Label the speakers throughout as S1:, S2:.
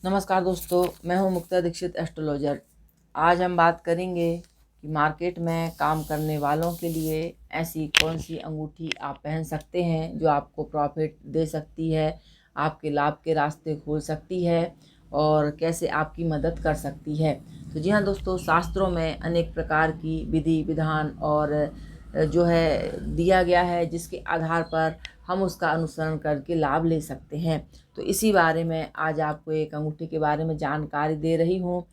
S1: नमस्कार दोस्तों, मैं हूं मुक्ता दीक्षित एस्ट्रोलॉजर। आज हम बात करेंगे कि मार्केट में काम करने वालों के लिए ऐसी कौन सी अंगूठी आप पहन सकते हैं जो आपको प्रॉफिट दे सकती है, आपके लाभ के रास्ते खोल सकती है और कैसे आपकी मदद कर सकती है। तो जी हाँ दोस्तों, शास्त्रों में अनेक प्रकार की विधि विधान और जो है दिया गया है, जिसके आधार पर हम उसका अनुसरण करके लाभ ले सकते हैं। तो इसी बारे में आज आपको एक अंगूठी के बारे में जानकारी दे रही हूँ,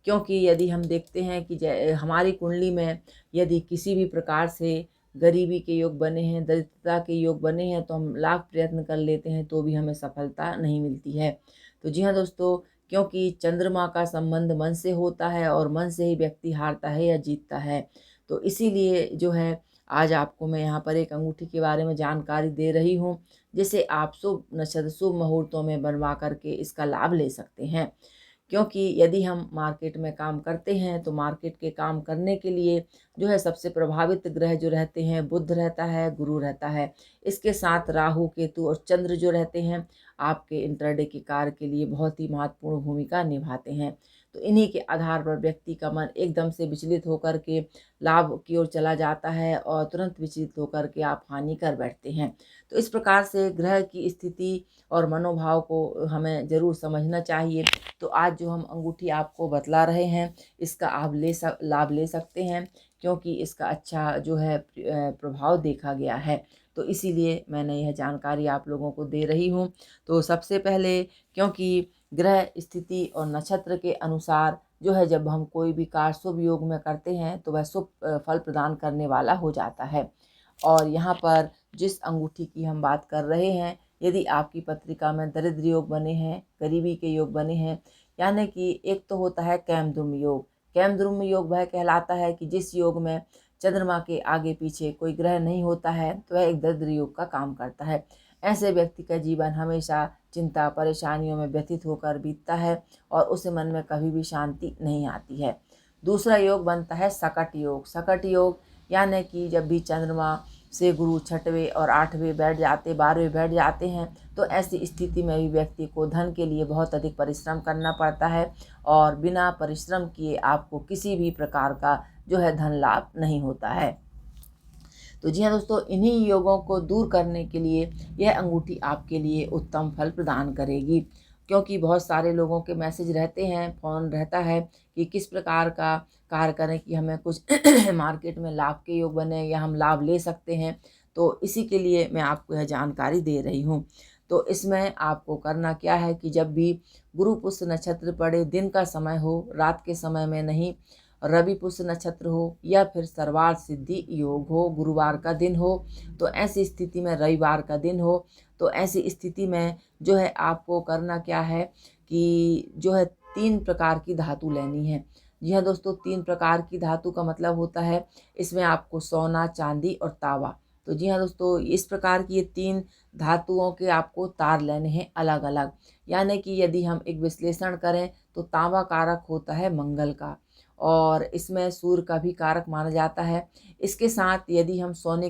S1: क्योंकि यदि हम देखते हैं कि हमारी कुंडली में यदि किसी भी प्रकार से गरीबी के योग बने हैं, दरिद्रता के योग बने हैं, तो हम लाख प्रयत्न कर लेते हैं तो भी हमें सफलता नहीं मिलती है। तो जी हाँ दोस्तों, क्योंकि चंद्रमा का संबंध मन से होता है और मन से ही व्यक्ति हारता है या जीतता है। तो इसीलिए जो है आज आपको मैं यहाँ पर एक अंगूठी के बारे में जानकारी दे रही हूँ, जिसे आप शुभ नक्षत्र शुभ मुहूर्तों में बनवा करके इसका लाभ ले सकते हैं। क्योंकि यदि हम मार्केट में काम करते हैं तो मार्केट के काम करने के लिए जो है सबसे प्रभावित ग्रह जो रहते हैं, बुध रहता है, गुरु रहता है। इसके साथ राहु केतु और चंद्र जो रहते हैं आपके इंटरडे के कार्य के लिए बहुत ही महत्वपूर्ण भूमिका निभाते हैं। तो इन्हीं के आधार पर व्यक्ति का मन एकदम से विचलित होकर के लाभ की ओर चला जाता है और तुरंत विचलित होकर के आप हानि कर बैठते हैं। तो इस प्रकार से ग्रह की स्थिति और मनोभाव को हमें ज़रूर समझना चाहिए। तो आज जो हम अंगूठी आपको बतला रहे हैं, इसका आप लाभ ले सकते हैं, क्योंकि इसका अच्छा जो है प्रभाव देखा गया है। तो इसीलिए मैंने यह जानकारी आप लोगों को दे रही हूँ। तो सबसे पहले, क्योंकि ग्रह स्थिति और नक्षत्र के अनुसार जो है जब हम कोई भी कार्य शुभ योग में करते हैं तो वह शुभ फल प्रदान करने वाला हो जाता है। और यहाँ पर जिस अंगूठी की हम बात कर रहे हैं, यदि आपकी पत्रिका में दरिद्र योग बने हैं, गरीबी के योग बने हैं, यानी कि एक तो होता है कैमद्रुम योग। कैमद्रुम योग वह कहलाता है कि जिस योग में चंद्रमा के आगे पीछे कोई ग्रह नहीं होता है, तो वह एक दरिद्र योग का काम करता है। ऐसे व्यक्ति का जीवन हमेशा चिंता परेशानियों में व्यथित होकर बीतता है और उसे मन में कभी भी शांति नहीं आती है। दूसरा योग बनता है सकट योग। सकट योग यानी कि जब भी चंद्रमा से गुरु छठवें और आठवें बैठ जाते, 12वें बैठ जाते हैं, तो ऐसी स्थिति में भी व्यक्ति को धन के लिए बहुत अधिक परिश्रम करना पड़ता है और बिना परिश्रम किए आपको किसी भी प्रकार का जो है धन लाभ नहीं होता है। तो जी हाँ दोस्तों, इन्हीं योगों को दूर करने के लिए यह अंगूठी आपके लिए उत्तम फल प्रदान करेगी। क्योंकि बहुत सारे लोगों के मैसेज रहते हैं, फ़ोन रहता है कि किस प्रकार का कार्य करें कि हमें कुछ मार्केट में लाभ के योग बने या हम लाभ ले सकते हैं। तो इसी के लिए मैं आपको यह जानकारी दे रही हूँ। तो इसमें आपको करना क्या है कि जब भी गुरु पुष्य नक्षत्र पड़े, दिन का समय हो, रात के समय में नहीं, रवि पुष्य नक्षत्र हो या फिर सर्वार्थ सिद्धि योग हो, गुरुवार का दिन हो, तो ऐसी स्थिति में रविवार का दिन हो, तो ऐसी स्थिति में जो है आपको करना क्या है कि जो है 3 प्रकार की धातु लेनी है। जी हाँ दोस्तों, 3 प्रकार की धातु का मतलब होता है इसमें आपको सोना, चांदी और तांबा। तो जी हाँ दोस्तों, इस प्रकार की ये 3 धातुओं के आपको तार लेने हैं अलग अलग। यानी कि यदि हम एक विश्लेषण करें तो तांबा कारक होता है मंगल का और इसमें सूर्य का भी कारक माना जाता है। इसके साथ यदि हम सोने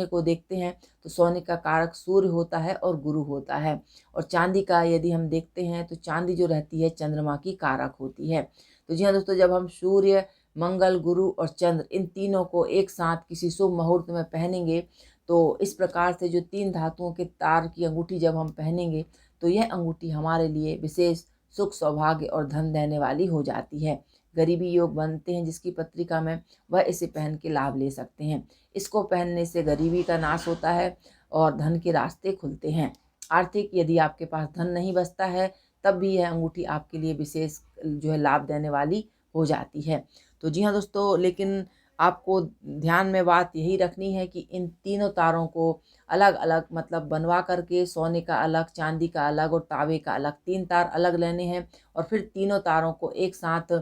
S1: को देखते हैं तो सोने का कारक सूर्य होता है और गुरु होता है। और चांदी का यदि हम देखते हैं तो चांदी जो रहती है चंद्रमा की कारक होती है। तो जी हाँ दोस्तों, जब हम सूर्य, मंगल, गुरु और चंद्र इन तीनों को एक साथ किसी शुभ मुहूर्त में पहनेंगे, तो इस प्रकार से जो 3 धातुओं के तार की अंगूठी जब हम पहनेंगे, तो यह अंगूठी हमारे लिए विशेष सुख, सौभाग्य और धन देने वाली हो जाती है। गरीबी योग बनते हैं जिसकी पत्रिका में, वह इसे पहन के लाभ ले सकते हैं। इसको पहनने से गरीबी का नाश होता है और धन के रास्ते खुलते हैं। आर्थिक यदि आपके पास धन नहीं बचता है, तब भी यह अंगूठी आपके लिए विशेष जो है लाभ देने वाली हो जाती है। तो जी हाँ दोस्तों, लेकिन आपको ध्यान में बात यही रखनी है कि इन तीनों तारों को अलग अलग मतलब बनवा करके सोने का अलग, चांदी का अलग और तांबे का अलग 3 तार अलग लेने हैं और फिर तीनों तारों को एक साथ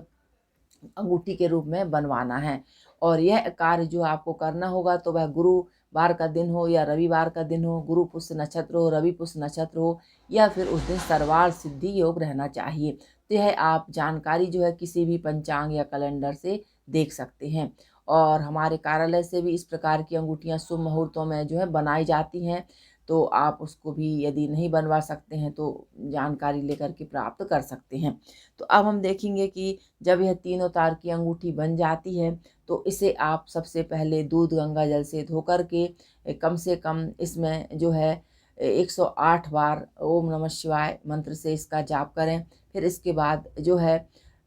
S1: अंगूठी के रूप में बनवाना है। और यह कार्य जो आपको करना होगा तो वह गुरुवार का दिन हो या रविवार का दिन हो, गुरु पुष्य नक्षत्र हो, रवि पुष्य नक्षत्र हो या फिर उस दिन सर्वार्थ सिद्धि योग रहना चाहिए। तो यह आप जानकारी जो है किसी भी पंचांग या कैलेंडर से देख सकते हैं। और हमारे कार्यालय से भी इस प्रकार की अंगूठियाँ शुभ मुहूर्तों में जो है बनाई जाती हैं। तो आप उसको भी यदि नहीं बनवा सकते हैं तो जानकारी लेकर के प्राप्त कर सकते हैं। तो अब हम देखेंगे कि जब यह तीनों तार की अंगूठी बन जाती है तो इसे आप सबसे पहले दूध गंगा जल से धो कर के कम से कम इसमें जो है 108 बार ओम नमः शिवाय मंत्र से इसका जाप करें। फिर इसके बाद जो है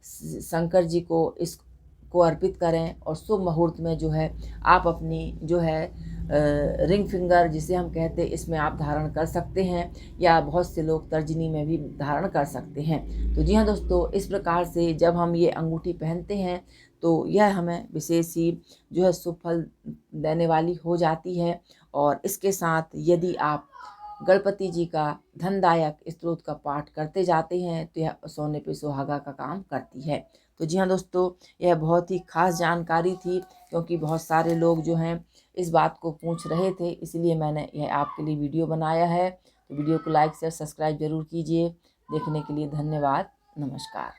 S1: शंकर जी को इसको अर्पित करें और शुभ मुहूर्त में जो है आप अपनी जो है रिंग फिंगर जिसे हम कहते हैं इसमें आप धारण कर सकते हैं, या बहुत से लोग तर्जनी में भी धारण कर सकते हैं। तो जी हाँ दोस्तों, इस प्रकार से जब हम ये अंगूठी पहनते हैं तो यह हमें विशेष ही जो है शुभ फल देने वाली हो जाती है। और इसके साथ यदि आप गणपति जी का धनदायक स्त्रोत का पाठ करते जाते हैं तो यह सोने पे सुहागा का काम करती है। तो जी हाँ दोस्तों, यह बहुत ही खास जानकारी थी, क्योंकि बहुत सारे लोग जो हैं इस बात को पूछ रहे थे, इसलिए मैंने यह आपके लिए वीडियो बनाया है। तो वीडियो को लाइक शेयर सब्सक्राइब जरूर कीजिए। देखने के लिए धन्यवाद। नमस्कार।